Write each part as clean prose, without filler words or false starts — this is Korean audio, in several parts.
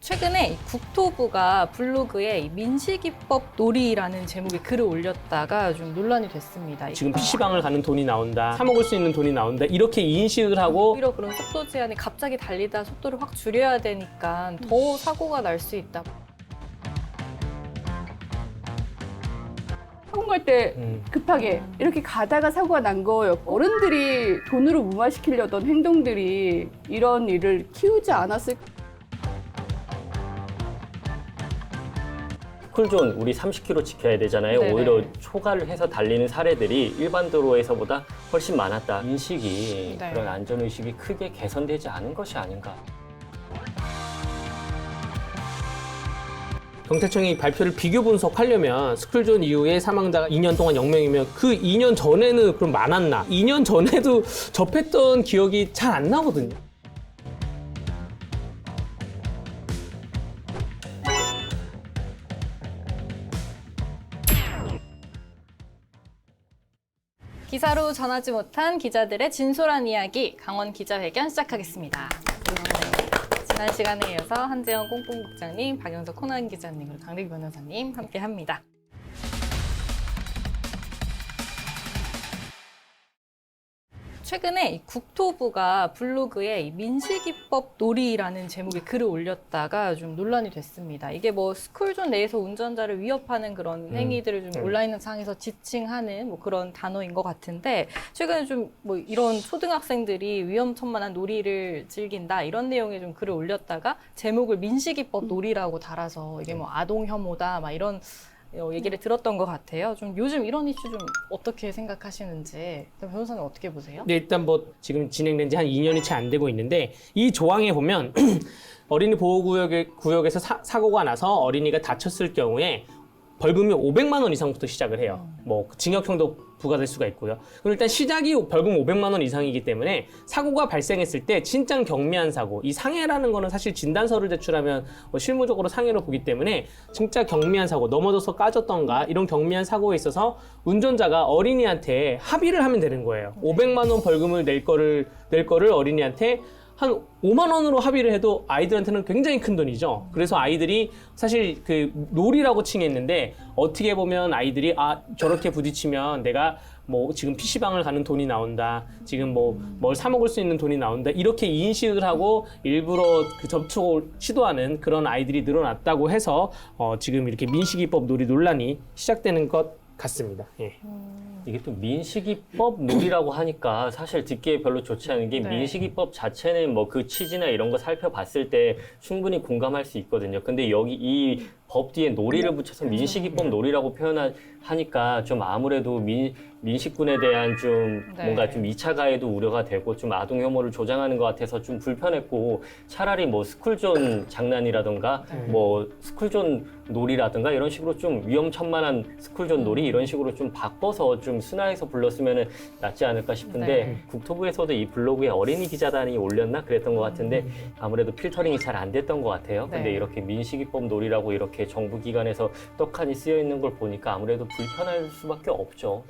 최근에 국토부가 블로그에 이 민식이법 놀이라는 제목의 글을 올렸다가 좀 논란이 됐습니다. 지금 PC방을 가는 돈이 나온다, 사 먹을 수 있는 돈이 나온다, 이렇게 인식을 하고 오히려 그런 속도 제한이 갑자기 달리다 속도를 확 줄여야 되니까 더 사고가 날 수 있다. 학원 갈 때 급하게 이렇게 가다가 사고가 난 거였고, 어른들이 돈으로 무마시키려던 행동들이 이런 일을 키우지 않았을. 스쿨존 우리 30km 지켜야 되잖아요. 네네. 오히려 초과를 해서 달리는 사례들이 일반 도로에서보다 훨씬 많았다. 인식이 네. 그런 안전의식이 크게 개선되지 않은 것이 아닌가. 경찰청이 발표를 비교 분석하려면 스쿨존 이후에 사망자가 2년 동안 0명이면 그 2년 전에는 그럼 많았나? 2년 전에도 접했던 기억이 잘 안 나거든요. 기사로 전하지 못한 기자들의 진솔한 이야기, 강원 기자회견 시작하겠습니다. 네. 지난 시간에 이어서 한재영 꽁꽁국장님, 박영석 코난 기자님, 그리고 강대규 변호사님 함께합니다. 최근에 이 국토부가 블로그에 이 민식이법 놀이라는 제목의 글을 올렸다가 좀 논란이 됐습니다. 이게 뭐 스쿨존 내에서 운전자를 위협하는 그런 행위들을 좀 온라인 상에서 지칭하는 뭐 그런 단어인 것 같은데, 최근에 좀 뭐 이런 초등학생들이 위험천만한 놀이를 즐긴다 이런 내용의 좀 글을 올렸다가 제목을 민식이법 놀이라고 달아서 이게 뭐 아동 혐오다 막 이런 얘기를 들었던 것 같아요. 좀 요즘 이런 이슈 좀 어떻게 생각하시는지, 변호사님 어떻게 보세요? 네, 일단 뭐 지금 진행된 지 한 2년이 채 안 되고 있는데, 이 조항에 보면 어린이 보호구역에서 사고가 나서 어린이가 다쳤을 경우에 벌금이 500만 원 이상부터 시작을 해요. 뭐 징역형도 부과될 수가 있고요. 그럼 일단 시작이 벌금 500만 원 이상이기 때문에 사고가 발생했을 때 진짜 경미한 사고, 이 상해라는 거는 사실 진단서를 제출하면 실무적으로 상해로 보기 때문에 진짜 경미한 사고, 넘어져서 까졌던가 이런 경미한 사고에 있어서 운전자가 어린이한테 합의를 하면 되는 거예요. 500만 원 벌금을 낼 거를 어린이한테 한 5만 원으로 합의를 해도 아이들한테는 굉장히 큰 돈이죠. 그래서 아이들이 사실 그 놀이라고 칭했는데, 어떻게 보면 아이들이 저렇게 부딪히면 내가 뭐 지금 PC방을 가는 돈이 나온다, 지금 뭐 뭘 사 먹을 수 있는 돈이 나온다, 이렇게 인식을 하고 일부러 그 접촉을 시도하는 그런 아이들이 늘어났다고 해서 지금 이렇게 민식이법 놀이 논란이 시작되는 것 같습니다. 예. 이게 또 민식이법 놀이라고 하니까 사실 듣기에 별로 좋지 않은 게, 네. 민식이법 자체는 뭐 그 취지나 이런 거 살펴봤을 때 충분히 공감할 수 있거든요. 근데 여기 이 법 뒤에 놀이를 붙여서 민식이법 놀이라고 표현하니까 좀 아무래도 민식군에 대한 좀 네. 뭔가 좀 2차 가해도 우려가 되고 좀 아동 혐오를 조장하는 것 같아서 좀 불편했고, 차라리 뭐 스쿨존 장난이라던가 뭐 스쿨존 놀이라든가 이런 식으로 좀 위험천만한 스쿨존 놀이 이런 식으로 좀 바꿔서 좀 순화해서 불렀으면 낫지 않을까 싶은데, 네. 국토부에서도 이 블로그에 어린이 기자단이 올렸나 그랬던 것 같은데 아무래도 필터링이 잘 안 됐던 것 같아요. 근데 네. 이렇게 민식이법 놀이라고 이렇게 정부 기관에서 떡하니 쓰여 있는 걸 보니까 아무래도 불편할 수밖에 없죠.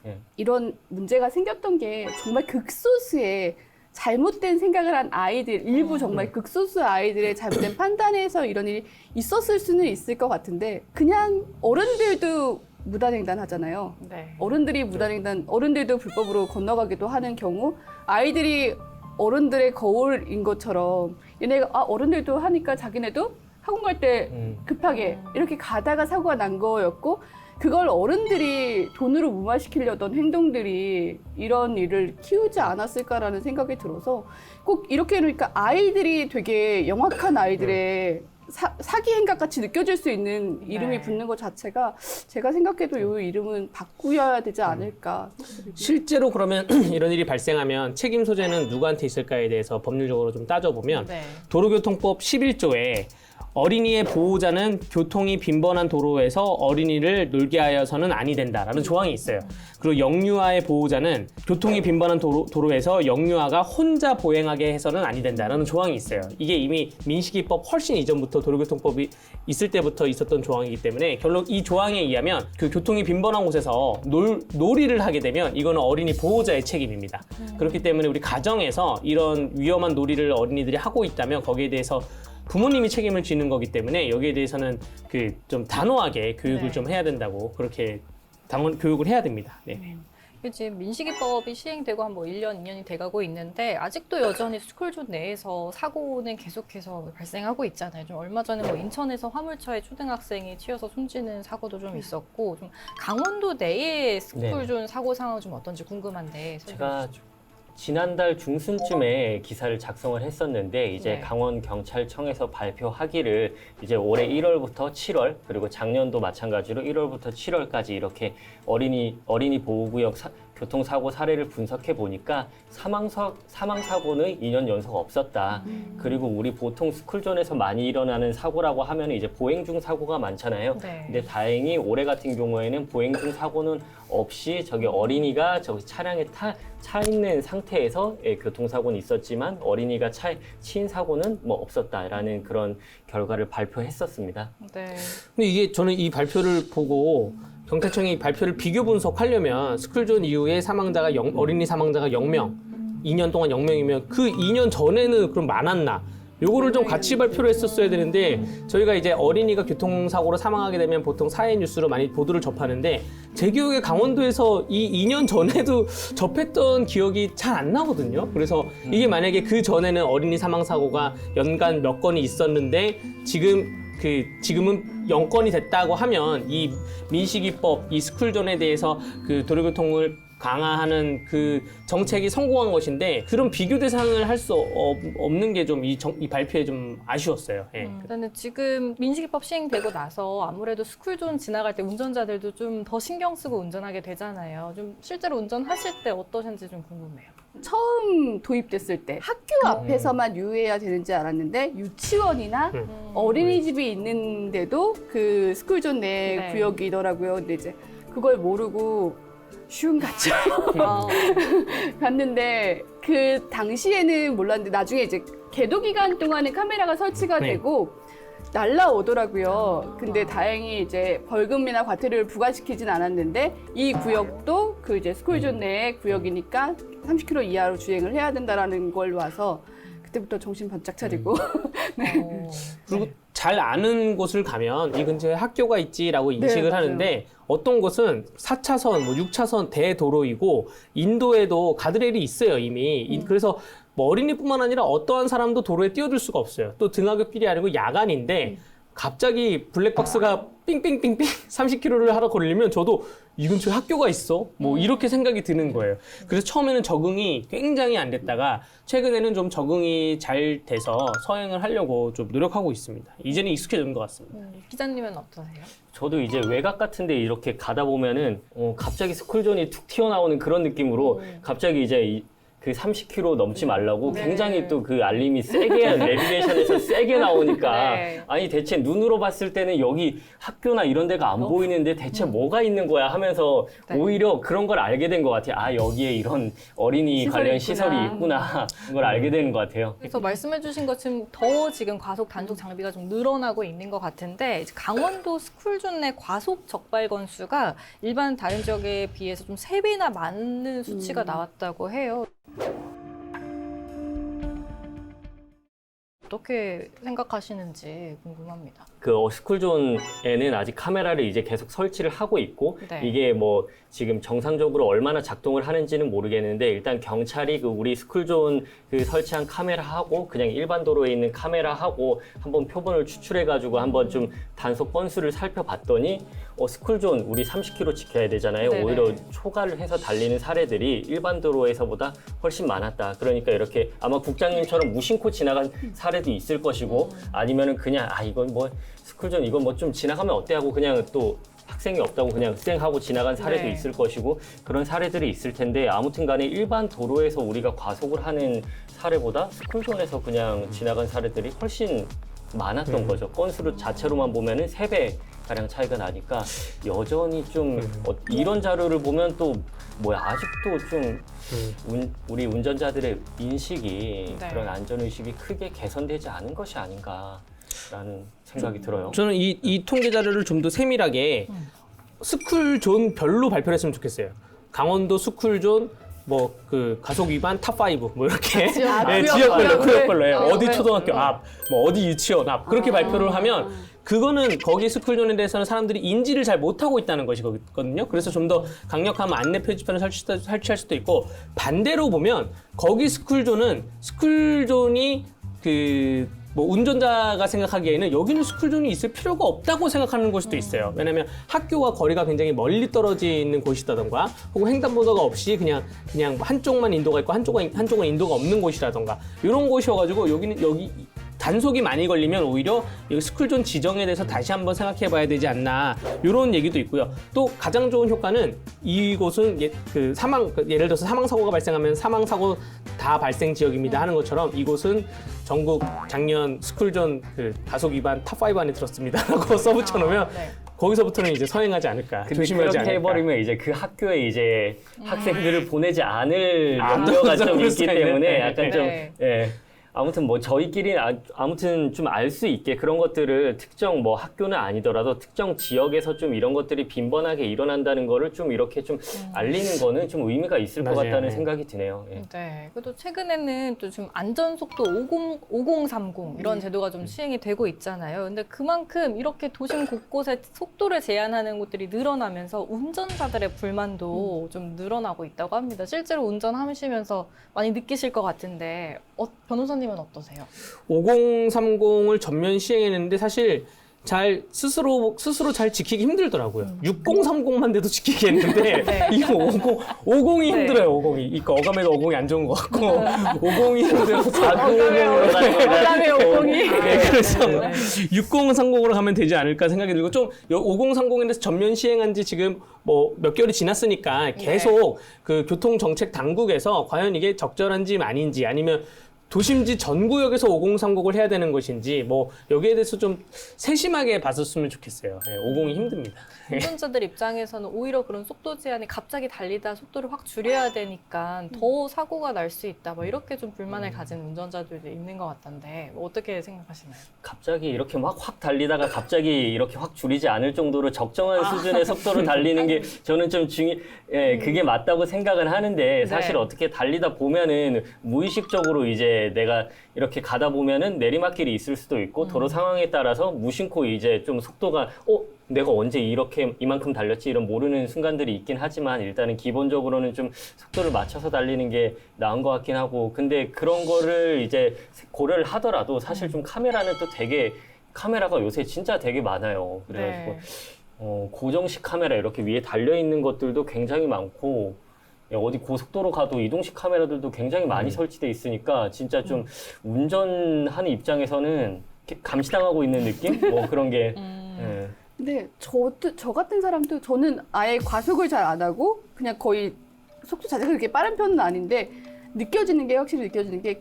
예. 이런 문제가 생겼던 게 정말 극소수의 잘못된 생각을 한 아이들, 일부 정말 극소수 아이들의 잘못된 판단에서 이런 일이 있었을 수는 있을 것 같은데, 그냥 어른들도 무단횡단 하잖아요. 네. 어른들이 무단횡단, 어른들도 불법으로 건너가기도 하는 경우, 아이들이 어른들의 거울인 것처럼 얘네가 어른들도 하니까 자기네도 학원 갈 때 급하게 이렇게 가다가 사고가 난 거였고, 그걸 어른들이 돈으로 무마시키려던 행동들이 이런 일을 키우지 않았을까라는 생각이 들어서, 꼭 이렇게 해놓으니까 아이들이 되게 영악한 아이들의 사기 행각 같이 느껴질 수 있는 이름이 네. 붙는 것 자체가, 제가 생각해도 이 이름은 바꾸어야 되지 않을까. 실제로 그러면 이런 일이 발생하면 책임 소재는 누구한테 있을까에 대해서 법률적으로 좀 따져보면, 네. 도로교통법 11조에 어린이의 보호자는 교통이 빈번한 도로에서 어린이를 놀게 하여서는 아니 된다라는 조항이 있어요. 그리고 영유아의 보호자는 교통이 빈번한 도로에서 영유아가 혼자 보행하게 해서는 아니 된다라는 조항이 있어요. 이게 이미 민식이법 훨씬 이전부터 도로교통법이 있을 때부터 있었던 조항이기 때문에, 결국 이 조항에 의하면 그 교통이 빈번한 곳에서 놀이를 하게 되면 이거는 어린이 보호자의 책임입니다. 그렇기 때문에 우리 가정에서 이런 위험한 놀이를 어린이들이 하고 있다면 거기에 대해서 부모님이 책임을 지는 거기 때문에 여기에 대해서는 그 좀 단호하게 교육을 네. 좀 해야 된다고 그렇게 교육을 해야 됩니다. 네. 지금 민식이법이 시행되고 한 뭐 1년, 2년이 돼가고 있는데 아직도 여전히 스쿨존 내에서 사고는 계속해서 발생하고 있잖아요. 좀 얼마 전에 뭐 인천에서 화물차에 초등학생이 튀어서 숨지는 사고도 좀 있었고 좀 강원도 내의 스쿨존 사고 상황은 좀 어떤지 궁금한데 제가 지난달 중순쯤에 기사를 작성을 했었는데 이제 네. 강원 경찰청에서 발표하기를 이제 올해 1월부터 7월 그리고 작년도 마찬가지로 1월부터 7월까지 이렇게 어린이 보호구역 교통사고 사례를 분석해 보니까 사망 사고는 2년 연속 없었다. 그리고 우리 보통 스쿨존에서 많이 일어나는 사고라고 하면 이제 보행 중 사고가 많잖아요. 네. 근데 다행히 올해 같은 경우에는 보행 중 사고는 없이 저기 어린이가 저기 차량에 차 있는 상태에서 교통사고는 있었지만 어린이가 차에 치인 사고는 뭐 없었다라는 그런 결과를 발표했었습니다. 네. 근데 이게 저는 이 발표를 보고 경찰청이 발표를 비교 분석하려면 스쿨존 이후에 어린이 사망자가 0명, 2년 동안 0명이면 그 2년 전에는 그럼 많았나? 요거를 좀 같이 발표를 했었어야 되는데 저희가 이제 어린이가 교통사고로 사망하게 되면 보통 사회 뉴스로 많이 보도를 접하는데 제 기억에 강원도에서 이 2년 전에도 접했던 기억이 잘 안 나거든요. 그래서 이게 만약에 그 전에는 어린이 사망 사고가 연간 몇 건이 있었는데 지금은 0건이 됐다고 하면 이 민식이법, 이 스쿨존에 대해서 그 도로교통을 강화하는 그 정책이 성공한 것인데 그런 비교 대상을 할 수 없는 게 좀 이 발표에 좀 아쉬웠어요. 예. 일단은 지금 민식이법 시행되고 나서 아무래도 스쿨존 지나갈 때 운전자들도 좀 더 신경 쓰고 운전하게 되잖아요. 좀 실제로 운전하실 때 어떠신지 좀 궁금해요. 처음 도입됐을 때 학교 앞에서만 유의해야 되는지 알았는데 유치원이나 어린이집이 있는데도 그 스쿨존 내 네. 구역이더라고요. 근데 이제 그걸 모르고 슝 갔죠. 갔는데 그 당시에는 몰랐는데 나중에 이제 계도 기간 동안에 카메라가 설치가 네. 되고 날라오더라고요. 근데 다행히 이제 벌금이나 과태료를 부과시키진 않았는데 이 구역도 그 이제 스쿨존 내의 구역이니까 30km 이하로 주행을 해야 된다라는 걸 와서 그때부터 정신 번쩍 차리고 그리고 잘 아는 곳을 가면 이 근처에 학교가 있지라고 인식을 맞아요. 하는데 어떤 곳은 4차선, 뭐 6차선 대도로이고 인도에도 가드레일이 있어요 이미. 그래서 뭐 어린이뿐만 아니라 어떠한 사람도 도로에 뛰어들 수가 없어요. 또 등하굣길이 아니고 야간인데 갑자기 블랙박스가 삥삥삥삥 30km를 하러 걸리면 저도 이 근처에 학교가 있어? 뭐 이렇게 생각이 드는 거예요. 그래서 처음에는 적응이 굉장히 안 됐다가 최근에는 좀 적응이 잘 돼서 서행을 하려고 좀 노력하고 있습니다. 이제는 익숙해진 것 같습니다. 기자님은 어떠세요? 저도 이제 외곽 같은데 이렇게 가다 보면은 갑자기 스쿨존이 툭 튀어나오는 그런 느낌으로 갑자기 이제 그 30km 넘지 말라고 네. 굉장히 또 그 알림이 세게 내비게이션에서 세게 나오니까 네. 아니 대체 눈으로 봤을 때는 여기 학교나 이런 데가 안 보이는데 대체 뭐가 있는 거야 하면서 네. 오히려 그런 걸 알게 된 것 같아요. 아 여기에 이런 어린이 시설이 관련 있구나. 시설이 있구나 그걸 알게 되는 것 같아요. 그래서 말씀해주신 것처럼 더 지금 과속 단속 장비가 좀 늘어나고 있는 것 같은데 이제 강원도 스쿨존 내 과속 적발 건수가 일반 다른 지역에 비해서 좀 3배나 많은 수치가 나왔다고 해요. 어떻게 생각하시는지 궁금합니다. 그 스쿨존에는 아직 카메라를 이제 계속 설치를 하고 있고 네. 이게 뭐 지금 정상적으로 얼마나 작동을 하는지는 모르겠는데 일단 경찰이 그 우리 스쿨존 그 설치한 카메라하고 그냥 일반 도로에 있는 카메라하고 한번 표본을 추출해 가지고 한번 좀 단속 건수를 살펴봤더니 스쿨존 우리 30km 지켜야 되잖아요. 네네. 오히려 초과를 해서 달리는 사례들이 일반 도로에서보다 훨씬 많았다. 그러니까 이렇게 아마 국장님처럼 무심코 지나간 사례도 있을 것이고 아니면은 그냥 이건 뭐 스쿨존 이건 뭐 좀 지나가면 어때 하고 그냥 또 학생이 없다고 그냥 쌩하고 지나간 사례도 네. 있을 것이고 그런 사례들이 있을 텐데 아무튼 간에 일반 도로에서 우리가 과속을 하는 사례보다 스쿨존에서 그냥 지나간 사례들이 훨씬 많았던 거죠. 건수로 자체로만 보면은 3배 가량 차이가 나니까 여전히 좀 이런 자료를 보면 또 뭐야 아직도 좀 우리 운전자들의 인식이 네. 그런 안전의식이 크게 개선되지 않은 것이 아닌가라는 생각이 들어요. 저는 이 통계 자료를 좀 더 세밀하게 스쿨존별로 발표를 했으면 좋겠어요. 강원도 스쿨존 뭐 그 가속 위반 탑5 뭐 이렇게 구역별로. 구역별로 네. 어디 네. 초등학교 앞, 뭐 어디 유치원 앞 그렇게 발표를 하면 그거는 거기 스쿨존에 대해서는 사람들이 인지를 잘 못하고 있다는 것이거든요. 그래서 좀 더 강력한 안내 표지판을 설치할 수도 있고 반대로 보면 거기 스쿨존이 그 뭐 운전자가 생각하기에는 여기는 스쿨존이 있을 필요가 없다고 생각하는 곳도 있어요. 왜냐하면 학교와 거리가 굉장히 멀리 떨어져 있는 곳이라던가 혹은 횡단보도가 없이 그냥 한쪽만 인도가 있고 한쪽은 인도가 없는 곳이라던가 이런 곳이어가지고 여기 단속이 많이 걸리면 오히려 여기 스쿨존 지정에 대해서 다시 한번 생각해 봐야 되지 않나 이런 얘기도 있고요. 또 가장 좋은 효과는 이곳은 예를 들어서 사망 사고가 발생하면 사망 사고 다 발생 지역입니다 하는 것처럼 이곳은 전국 작년 스쿨존 그 가속 위반 탑5 안에 들었습니다라고 써붙여 놓으면 네. 거기서부터는 이제 서행하지 않을까, 근데 조심하지 그렇게 않을까. 해버리면 이제 그 학교에 이제 학생들을 보내지 않을 염려가 좀 그럴 있기 수가 때문에 있네. 약간 좀 네. 예. 아무튼 뭐 저희끼리 아무튼 좀 알 수 있게 그런 것들을 특정 뭐 학교는 아니더라도 특정 지역에서 좀 이런 것들이 빈번하게 일어난다는 거를 좀 이렇게 좀 알리는 거는 좀 의미가 있을 것 맞아요. 같다는 네. 생각이 드네요. 예. 네. 그래도 최근에는 또 좀 안전속도 5030 이런 제도가 좀 시행이 되고 있잖아요. 근데 그만큼 이렇게 도심 곳곳에 속도를 제한하는 곳들이 늘어나면서 운전자들의 불만도 좀 늘어나고 있다고 합니다. 실제로 운전하시면서 많이 느끼실 것 같은데 변호사님은 어떠세요? 5030을 전면 시행했는데 사실 잘 스스로 잘 지키기 힘들더라고요. 6030만 돼도 지키기 했는데 네. 이거 50이 힘들어요. 50이. 이거 어감에도 50이 안 좋은 것 같고 50이 힘들어서 4050으로 가는 거다. 그다음에 50이. 네, 그래서 6030으로 가면 되지 않을까 생각이 들고 좀 5030에 대해서 전면 시행한 지 지금 뭐 몇 개월이 지났으니까 계속 그 교통 정책 당국에서 과연 이게 적절한지 아닌지 아니면 도심지 전 구역에서 5030을 해야 되는 것인지 뭐 여기에 대해서 좀 세심하게 봤었으면 좋겠어요. 네, 50이 힘듭니다. 운전자들 입장에서는 오히려 그런 속도 제한이 갑자기 달리다 속도를 확 줄여야 되니까 더 사고가 날 수 있다. 뭐 이렇게 좀 불만을 가진 운전자들도 있는 것 같던데 뭐 어떻게 생각하시나요? 갑자기 이렇게 막 확 달리다가 갑자기 이렇게 확 줄이지 않을 정도로 적정한 수준의 속도로 달리는 게 저는 좀 그게 맞다고 생각은 하는데 사실 네. 어떻게 달리다 보면은 무의식적으로 이제 내가 이렇게 가다 보면은 내리막길이 있을 수도 있고 도로 상황에 따라서 무심코 이제 좀 속도가 내가 언제 이만큼 달렸지 이런 모르는 순간들이 있긴 하지만 일단은 기본적으로는 좀 속도를 맞춰서 달리는 게 나은 것 같긴 하고 근데 그런 거를 이제 고려를 하더라도 사실 좀 카메라는 또 카메라가 요새 진짜 되게 많아요. 그래가지고 네. 고정식 카메라 이렇게 위에 달려 있는 것들도 굉장히 많고 어디 고속도로 가도 이동식 카메라들도 굉장히 많이 설치돼 있으니까 진짜 좀 운전하는 입장에서는 이렇게 감시당하고 있는 느낌? 뭐 그런 게 예. 근데 저 같은 사람도 저는 아예 과속을 잘 안 하고 그냥 거의 속도 자체가 그렇게 빠른 편은 아닌데 확실히 느껴지는 게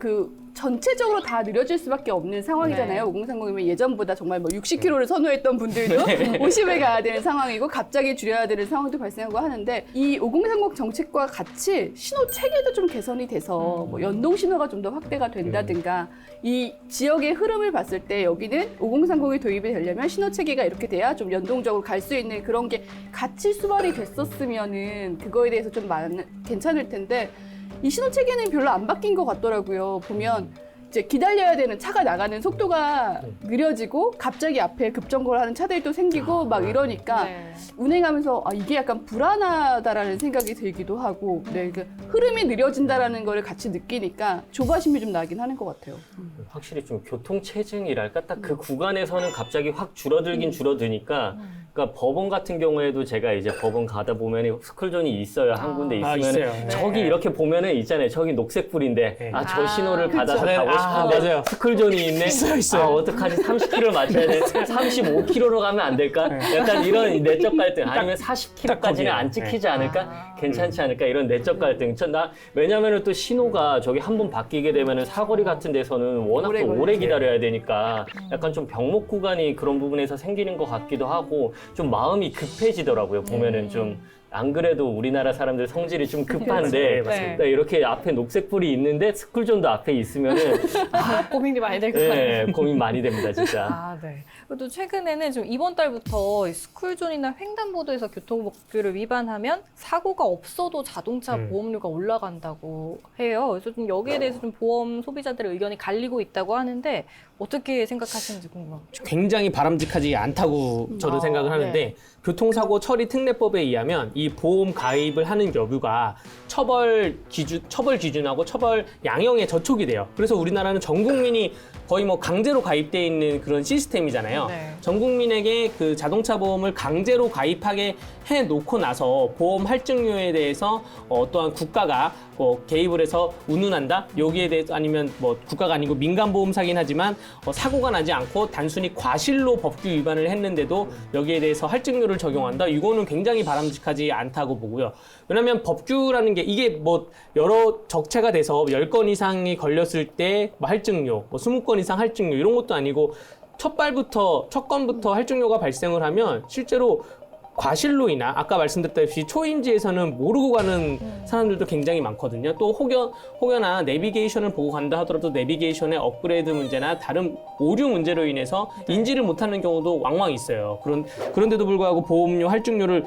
전체적으로 다 느려질 수밖에 없는 상황이잖아요. 네. 5030이면 예전보다 정말 뭐 60km를 선호했던 분들도 50에 가야 되는 상황이고 갑자기 줄여야 되는 상황도 발생하고 하는데 이 5030 정책과 같이 신호 체계도 좀 개선이 돼서 뭐 연동 신호가 좀 더 확대가 된다든가 이 지역의 흐름을 봤을 때 여기는 5030이 도입이 되려면 신호 체계가 이렇게 돼야 좀 연동적으로 갈 수 있는 그런 게 같이 수반이 됐었으면은 그거에 대해서 좀 괜찮을 텐데 이 신호 체계는 별로 안 바뀐 것 같더라고요. 보면 이제 기다려야 되는 차가 나가는 속도가 느려지고 갑자기 앞에 급정거를 하는 차들도 생기고 막 이러니까 네. 운행하면서 이게 약간 불안하다라는 생각이 들기도 하고 그 흐름이 느려진다라는 걸 같이 느끼니까 조바심이 좀 나긴 하는 것 같아요. 확실히 좀 교통체증이랄까 딱 그 구간에서는 갑자기 확 줄어들긴 줄어드니까 그러니까 법원 같은 경우에도 제가 이제 법원 가다 보면 스쿨존이 있어요. 한 군데 있으면 있어요. 저기 네. 이렇게 보면은 있잖아요. 저기 녹색불인데 네. 저 신호를 받아서 그쵸. 가고 싶은데 맞아요. 스쿨존이 있네. 있어요. 어떡하지? 30km를 맞춰야 돼. 35km로 가면 안 될까? 약간 이런 내적 갈등. 아니면 40km까지는 거기에요. 안 찍히지 않을까? 괜찮지 않을까? 이런 내적 갈등. 왜냐면은 또 신호가 저기 한 번 바뀌게 되면은 사거리 같은 데서는 워낙 또 오래 기다려야 되니까 약간 좀 병목 구간이 그런 부분에서 생기는 것 같기도 하고 좀 마음이 급해지더라고요. 보면은 좀 안 그래도 우리나라 사람들 성질이 좀 급한데 맞습니다. 이렇게 앞에 녹색불이 있는데 스쿨존도 앞에 있으면은 고민이 많이 될 것 같아요. 네, 고민 많이 됩니다, 진짜. 아, 네. 그리고 최근에는 좀 이번 달부터 이 스쿨존이나 횡단보도에서 교통법규를 위반하면 사고가 없어도 자동차 보험료가 올라간다고 해요. 그래서 좀 여기에 대해서 좀 보험 소비자들의 의견이 갈리고 있다고 하는데 어떻게 생각하시는지 궁금합니다. 굉장히 바람직하지 않다고 저는 생각을 하는데 네. 교통사고 처리 특례법에 의하면 이 보험 가입을 하는 여부가 처벌 기준하고 처벌 양형에 저촉이 돼요. 그래서 우리나라는 전 국민이 거의 뭐 강제로 가입돼 있는 그런 시스템이잖아요. 네. 전 국민에게 그 자동차 보험을 강제로 가입하게 해 놓고 나서 보험 할증료에 대해서 어떠한 국가가 개입을 해서 운운한다? 여기에 대해서 아니면 뭐 국가가 아니고 민간 보험사긴 하지만 사고가 나지 않고 단순히 과실로 법규 위반을 했는데도 여기에 대해서 할증료를 적용한다? 이거는 굉장히 바람직하지 않다고 보고요. 왜냐하면 법규라는 게 이게 뭐 여러 적체가 돼서 10건 이상이 걸렸을 때 뭐 할증료, 뭐 20건 이상 할증료 이런 것도 아니고 첫 건부터 할증료가 발생을 하면 실제로 과실로 인한 아까 말씀드렸다시피 초인지에서는 모르고 가는 사람들도 굉장히 많거든요. 또 혹여나 내비게이션을 보고 간다 하더라도 내비게이션의 업그레이드 문제나 다른 오류 문제로 인해서 인지를 못하는 경우도 왕왕 있어요. 그런데도 불구하고 보험료 할증료를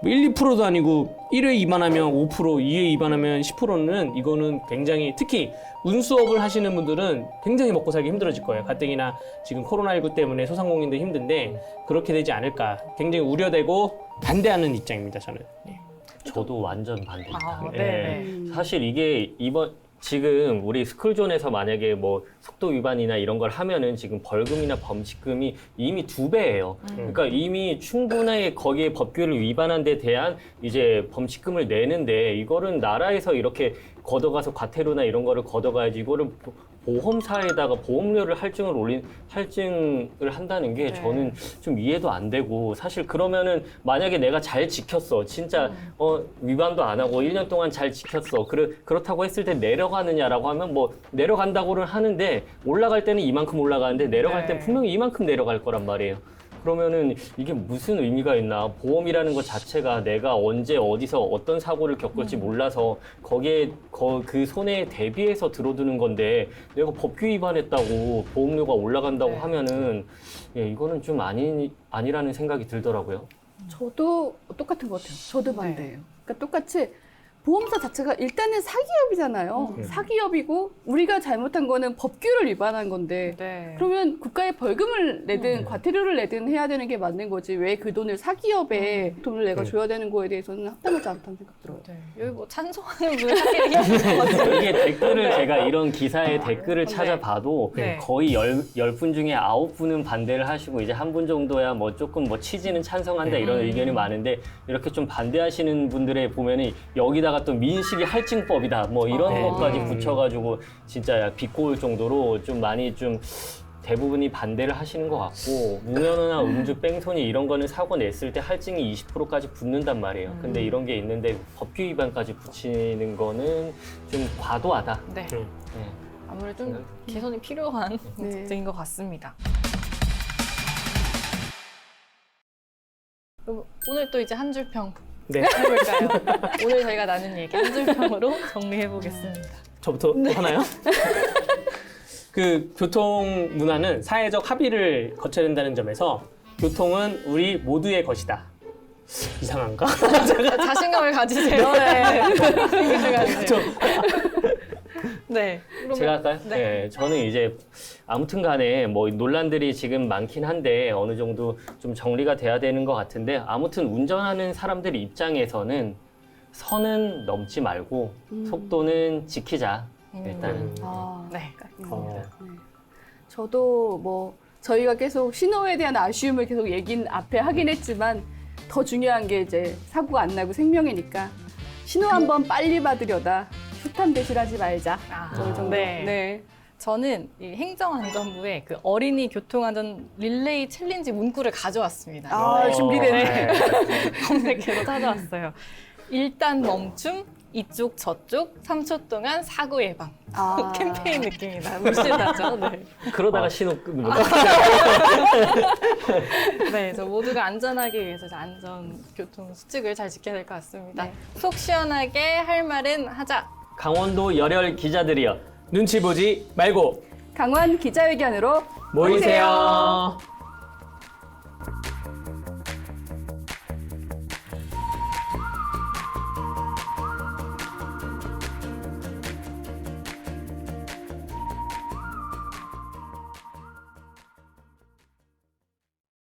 1, 2%도 아니고 1회 위반하면 5%, 2회 위반하면 10%는 이거는 굉장히 특히 운수업을 하시는 분들은 굉장히 먹고 살기 힘들어질 거예요. 가뜩이나 지금 코로나19 때문에 소상공인들 힘든데 그렇게 되지 않을까 굉장히 우려되고 반대하는 입장입니다, 저는. 네. 저도 완전 반대입니다. 아, 예. 네네. 사실 이게 지금 우리 스쿨존에서 만약에 뭐 속도 위반이나 이런 걸 하면은 지금 벌금이나 범칙금이 이미 2배예요. 그러니까 이미 충분하게 거기에 법규를 위반한 데 대한 이제 범칙금을 내는데 이거는 나라에서 이렇게 걷어가서 과태료나 이런 거를 걷어가야지 이거를 보험사에다가 보험료를 할증을 한다는 게 네. 저는 좀 이해도 안 되고 사실 그러면은 만약에 내가 잘 지켰어 진짜 위반도 안 하고 1년 동안 잘 지켰어 그렇다고 했을 때 내려가느냐라고 하면 뭐 내려간다고는 하는데 올라갈 때는 이만큼 올라가는데 내려갈 네. 땐 분명히 이만큼 내려갈 거란 말이에요. 그러면은 이게 무슨 의미가 있나? 보험이라는 것 자체가 내가 언제 어디서 어떤 사고를 겪을지 몰라서 거기에 그 손해에 대비해서 들어두는 건데 내가 법규 위반했다고 보험료가 올라간다고 네. 하면은 이거는 좀 아니라는 생각이 들더라고요. 저도 똑같은 것 같아요. 저도 반대예요. 그러니까 똑같이 보험사 자체가 일단은 사기업이잖아요. 사기업이고 우리가 잘못한 거는 법규를 위반한 건데 네. 그러면 국가에 벌금을 내든 과태료를 내든 해야 되는 게 맞는 거지 왜 그 돈을 사기업에 돈을 내가 줘야 되는 거에 대해서는 합당하지 않다는 생각 들어요. 네. 여기 뭐 찬성하는 분을 찾기가 힘든 것 같아요. 이게 댓글을 제가 이런 기사의 댓글을 찾아봐도 네. 거의 10분 중에 9분은 반대를 하시고 이제 한 분 정도야 뭐 조금 뭐 취지는 찬성한다 이런 의견이 많은데 이렇게 좀 반대하시는 분들의 보면은 여기다가 또 민식이 할증법이다 뭐 이런 것까지 붙여가지고 진짜 비꼬을 정도로 좀 많이 좀 대부분이 반대를 하시는 것 같고 무면허나 음주 뺑소니 이런 거는 사고 냈을 때 할증이 20%까지 붙는단 말이에요. 근데 이런 게 있는데 법규 위반까지 붙이는 거는 좀 과도하다. 네. 네. 네. 아무래도 좀 개선이 필요한 네. 특징인 것 같습니다. 그럼 오늘 또 이제 한 줄평 네. 해볼까요? 오늘 저희가 나눈 얘기 한 줄평으로 정리해보겠습니다. 저부터 하나요? 그 교통 문화는 사회적 합의를 거쳐야 된다는 점에서 교통은 우리 모두의 것이다. 이상한가? 자신감을 가지세요. 네. 자신감을 가지세요. 네. 그러면- 제가 할까요? 네. 네. 저는 이제 아무튼 간에 뭐 논란들이 지금 많긴 한데 어느 정도 좀 정리가 돼야 되는 것 같은데 아무튼 운전하는 사람들 입장에서는 선은 넘지 말고 속도는 지키자. 일단은. 아, 네. 저도 뭐 저희가 계속 신호에 대한 아쉬움을 계속 앞에 하긴 했지만 더 중요한 게 이제 사고가 안 나고 생명이니까 신호 한번 빨리 받으려다 후탄 대실하지 말자. 저 정도. 네. 네. 저는 이 행정안전부의 그 어린이 교통안전 릴레이 챌린지 문구를 가져왔습니다. 아, 준비되네. 네. 검색해서 찾아왔어요. 일단 멈춤, 이쪽 저쪽 3초 동안 사고 예방. 아. 캠페인 느낌이다. 물씬 나죠? 네. 그러다가 신호 끄는 거. 네, 그래서 모두가 안전하기 위해서 안전 교통 수칙을 잘 지켜야 될 것 같습니다. 네. 속 시원하게 할 말은 하자. 강원도 열혈 기자들이여. 눈치 보지 말고 강원 기자회견으로 모이세요.